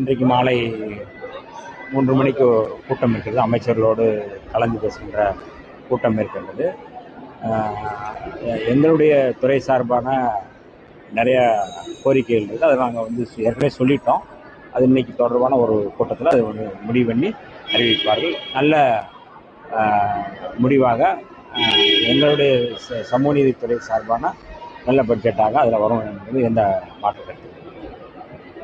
இன்றைக்கு மாலை 3 மணிக்கு கூட்டம் இருக்கிறது. அமைச்சர்களோடு கலந்து பேசுகின்ற கூட்டம் இருக்கின்றது. எங்களுடைய துறை சார்பான நிறைய கோரிக்கைகள் இருக்குது. அதை நாங்கள் ஏற்கனவே சொல்லிட்டோம். அது இன்னைக்கு தொடர்பான ஒரு கூட்டத்தில் அது முடிவு பண்ணி அறிவிப்பார்கள். நல்ல முடிவாக எங்களுடைய சமூக நீதித்துறை சார்பான நல்ல பட்ஜெட்டாக அதில் வரும் என்பது எந்த மாற்று கருத்து.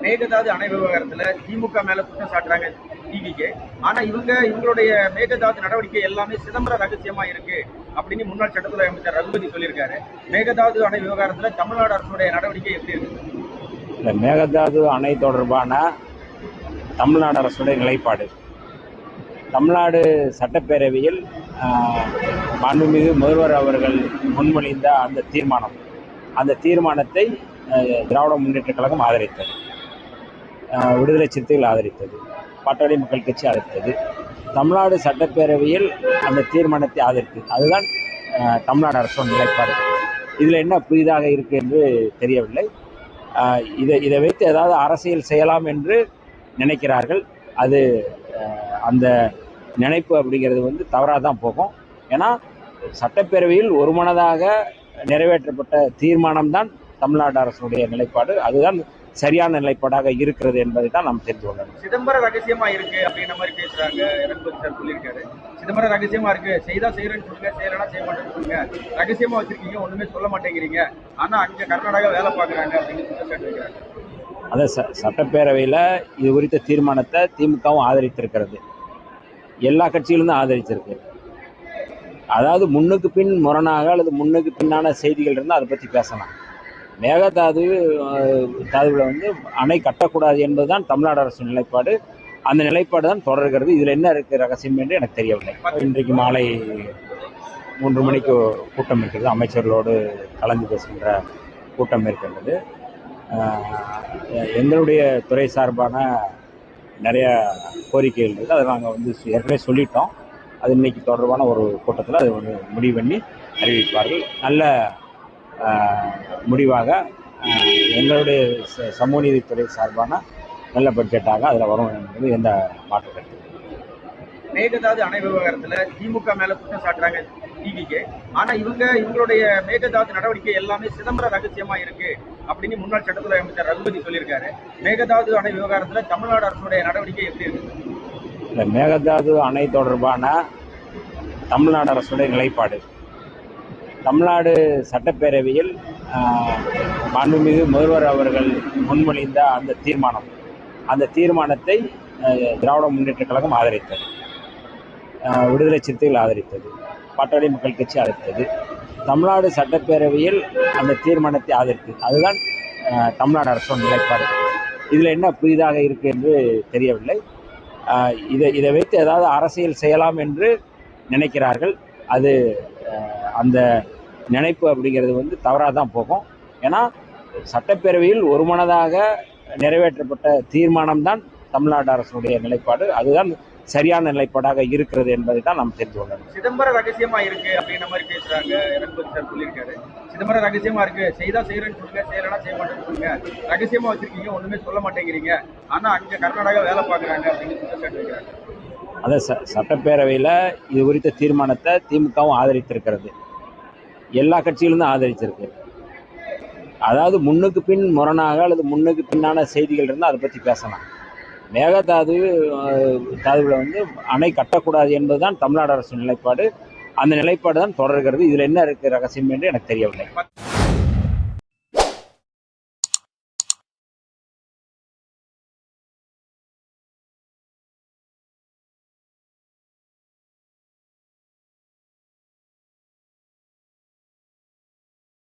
மேகதாது அணை விவகாரத்துல திமுக மேல குற்றம் சாட்டுறாங்க டிவிக்கு. ஆனா இவங்களுடைய மேகதாது நடவடிக்கை எல்லாமே சிதம்பர ரகசியமா இருக்கு அப்படின்னு முன்னாள் சட்டத்துறை அமைச்சர் ரகுபதி சொல்லியிருக்காரு. மேகதாது அணை விவகாரத்துல தமிழ்நாடு அரசுடைய நடவடிக்கை எப்படி இருக்கு? இந்த மேகதாது அணை தொடர்பான தமிழ்நாடு அரசுடைய நிலைப்பாடு, தமிழ்நாடு சட்டப்பேரவையில் மாண்புமிகு முதல்வர் அவர்கள் முன்மொழிந்த அந்த தீர்மானத்தை திராவிட முன்னேற்ற கழகம் ஆதரித்தது, விடுதலை சிறுத்தைகள் ஆதரித்தது, பாட்டாளி மக்கள் கட்சி ஆதரித்தது. தமிழ்நாடு சட்டப்பேரவையில் அந்த தீர்மானத்தை ஆதரித்தது. அதுதான் தமிழ்நாடு அரசோட நிலைப்பாடு. இதில் என்ன புதிதாக இருக்குது என்று தெரியவில்லை. இதை வைத்து ஏதாவது அரசியல் செய்யலாம் என்று நினைக்கிறார்கள். அது அந்த நினைப்பு அப்படிங்கிறது தவறாக தான் போகும். ஏன்னா சட்டப்பேரவையில் ஒருமனதாக நிறைவேற்றப்பட்ட தீர்மானம்தான் தமிழ்நாடு அரசுடைய நிலைப்பாடு. அதுதான் சரியான நிலைப்பாடாக இருக்கிறது என்பதை தான் நாம் தெரிந்து கொள்ளணும். சிதம்பர ரகசியமா இருக்கு அப்படின்ற மாதிரி பேசுறாங்க. ரகுபதி சார் சொல்லியிருக்காரு, சிதம்பர ரகசியமா இருக்கு, செய்தா செய்யறேன்னு சொல்லுங்க, செய்யறனா செய்ய மாட்டேன்னு சொல்லுங்க, ரகசியமா வச்சிருக்கீங்க, ஒண்ணுமே சொல்ல மாட்டேங்கிறீங்க, ஆனா அங்க கர்நாடகா வேலை பார்க்குறாங்க அப்படின்னு குற்றச்சாட்டு வைக்கிறாங்க. அதை சட்டப்பேரவையில் இது குறித்த தீர்மானத்தை திமுகவும் ஆதரித்திருக்கிறது, எல்லா கட்சிகளும் தான் ஆதரிச்சிருக்கு. அதாவது முன்னுக்கு பின் முரணாக அல்லது முன்னுக்கு பின்னான செய்திகள் இருந்தால் அதை பற்றி பேசலாம். மேகதாதுவில் அணை கட்டக்கூடாது என்பதுதான் தமிழ்நாடு அரசு நிலைப்பாடு. அந்த நிலைப்பாடு தான் தொடர்கிறது. இதில் என்ன இருக்குது ரகசியம் என்று எனக்கு தெரியவில்லை. இன்றைக்கு மாலை 3 மணிக்கு கூட்டம் இருக்கிறது. அமைச்சர்களோடு கலந்து பேசுகின்ற கூட்டம் இருக்கின்றது. எங்களுடைய துறை சார்பான நிறைய கோரிக்கைகள் இருக்குது. அதை நாங்கள் ஏற்கனவே சொல்லிட்டோம். அது இன்னைக்கு தொடர்பான ஒரு கூட்டத்தில் அது முடிவு பண்ணி அறிவிப்பார்கள். நல்ல முடிவாக எங்களுடைய சமூக நீதித்துறை சார்பான நல்ல பட்ஜெட்டாக அதில் வரும் என்பது எந்த மாற்று கருத்து. மேகதாது அணை விவகாரத்துல திமுக மேல குற்றம் சாட்டுறாங்க டிவிக்கு. ஆனா இவங்களுடைய மேகதாது நடவடிக்கை எல்லாமே சிதம்பர ரகசியமா இருக்கு அப்படின்னு முன்னாள் சட்டத்துறை அமைச்சர் ரகுபதி சொல்லியிருக்காரு. மேகதாது அணை விவகாரத்துல தமிழ்நாடு அரசுடைய நடவடிக்கை எப்படி இருக்கு? இந்த மேகதாது அணை தொடர்பான தமிழ்நாடு அரசுடைய நிலைப்பாடு, தமிழ்நாடு சட்டப்பேரவையில் மாண்புமிகு முதல்வர் அவர்கள் முன்மொழிந்த அந்த தீர்மானத்தை திராவிட முன்னேற்ற கழகம் ஆதரித்தது, விடுதலை சிறுத்தைகள் ஆதரித்தது, பாட்டாளி மக்கள் கட்சி ஆதரித்தது. தமிழ்நாடு சட்டப்பேரவையில் அந்த தீர்மானத்தை ஆதரித்தது. அதுதான் தமிழ்நாடு அரசோட நிலைப்பாடு. இதில் என்ன புதிதாக இருக்குது என்று தெரியவில்லை. இதை வைத்து ஏதாவது அரசியல் செய்யலாம் என்று நினைக்கிறார்கள். அது அந்த நினைப்பு அப்படிங்கிறது தவறாக தான் போகும். ஏன்னா சட்டப்பேரவையில் ஒருமனதாக நிறைவேற்றப்பட்ட தீர்மானம்தான் தமிழ்நாடு அரசுடைய நிலைப்பாடு. அதுதான் சரியான நிலைப்பாடாக இருக்கிறது என்பதை தான் நாம் தெரிந்து கொள்ளணும். சிதம்பர ரகசியமா இருக்கு அப்படின்ற மாதிரி பேசுறாங்க. ரகுபதி சார் சொல்லியிருக்காரு, சிதம்பர ரகசியமா இருக்கு, செய்தா செய்யறேன்னு சொல்லுங்க, செய்யறனா செய்ய மாட்டேன்னு சொல்லுங்க, ரகசியமா வச்சிருக்கீங்க, ஒண்ணுமே சொல்ல மாட்டேங்கிறீங்க, ஆனா அங்க கர்நாடகா வேலை பார்க்குறாங்க அப்படின்னு குற்றச்சாட்டு வைக்கிறாங்க. அதை சட்டப்பேரவையில் இது குறித்த தீர்மானத்தை திமுகவும் ஆதரித்திருக்கிறது, எல்லா கட்சிகளும் தான் ஆதரிச்சிருக்கு. அதாவது முன்னுக்கு பின் முரணாக அல்லது முன்னுக்கு பின்னான செய்திகள் இருந்தால் அதை பற்றி பேசலாம். மேகதாதுவில் அணை கட்டக்கூடாது என்பதுதான் தமிழ்நாடு அரசு நிலைப்பாடு. அந்த நிலைப்பாடு தான் தொடர்கிறது. இதில் என்ன இருக்குது ரகசியம் என்று எனக்கு தெரியவில்லை.